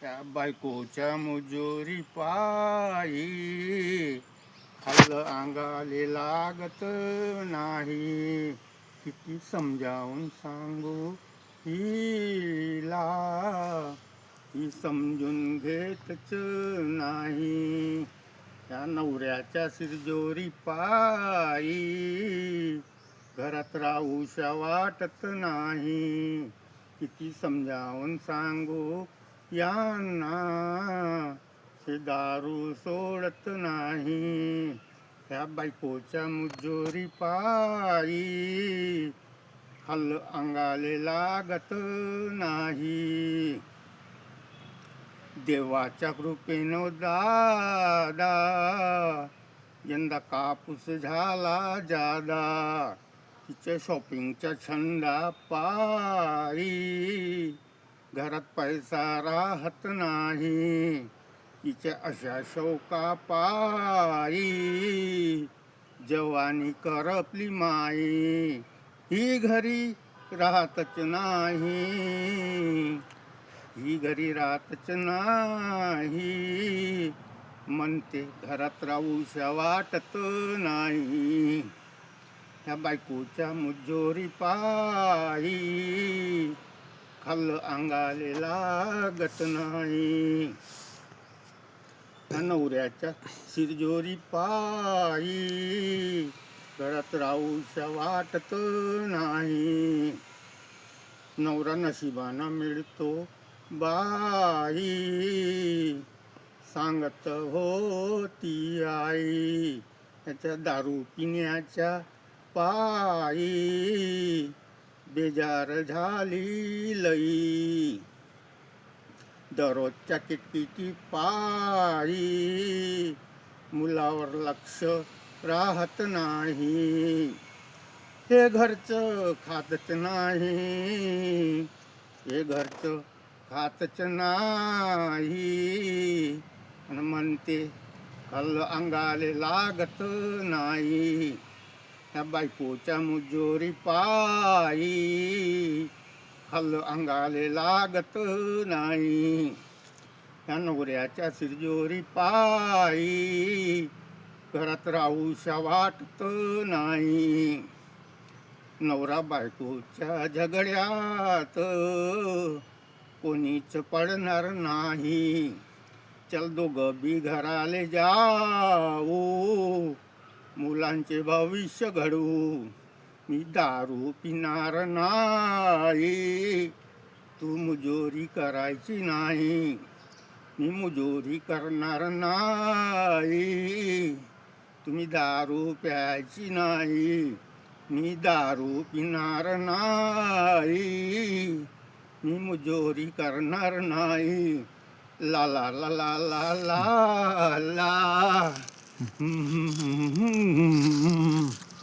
त्या बायकोच्या मुजोरी पायी खाल्लं अंगाले लागत नाही. किती समजावून सांगू हिला, ही समजून घेतच नाही. त्या नवऱ्याच्या सिरजोरी पायी घरात राहूशा वाटत नाही. किती समजावून सांगू यांना, हे दारू सोडत नाही. ह्या बायकोच्या मुजोरी पायी खाल्लं अंगाले लागत नाही. देवाच्या कृपेनं दादा यंदा कापूस झाला जादा. तिच्या शॉपिंगच्या छंदा पायी घरात पैसा राहत नाही. तिच्या अशा शौका पायी जवानी करपली माई. ही घरी राहतच नाही, ही घरी राहतच नाही. म्हणते घरात राहूशा वाटत नाही. ह्या बायकोच्या मुजोरी पायी खाल्लं अंगाले लागत नाही. ह्या नवऱ्याच्या सिरजोरी पायी घरात राहूशा वाटत नाही. नवरा नशिबाना मिळतो बाई, सांगत होती आई. त्याच्या दारू पिण्याच्या पायी बेजार झाली लई. दररोजच्या किटकिटी पायी मुलावर लक्ष राहत नाही. हे घरचं खातच नाही, हे घरचं खातच नाही. आणि म्हणते खाल्लं अंगाले लागत नाही. ह्या बायकोच्या मुजोरी पायी खाल्लं अंगाले लागत नाही. ह्या नवऱ्याच्या सिरजोरी पायी घरात राहूशा वाटत नाही. नवरा बायकोच्या झगड्यात कोणीच पडणार नाही. चल दोघं बी घराले जाऊ, मुलांचे भविष्य घडवू. मी दारू पिणार नाही, तू मुजोरी करायची नाही. मी मुजोरी करणार नाही, तुम्ही दारू प्यायची नाही. मी दारू पिणार नाही, मी मुजोरी करणार नाही. ला ला ला ला ला ला ला.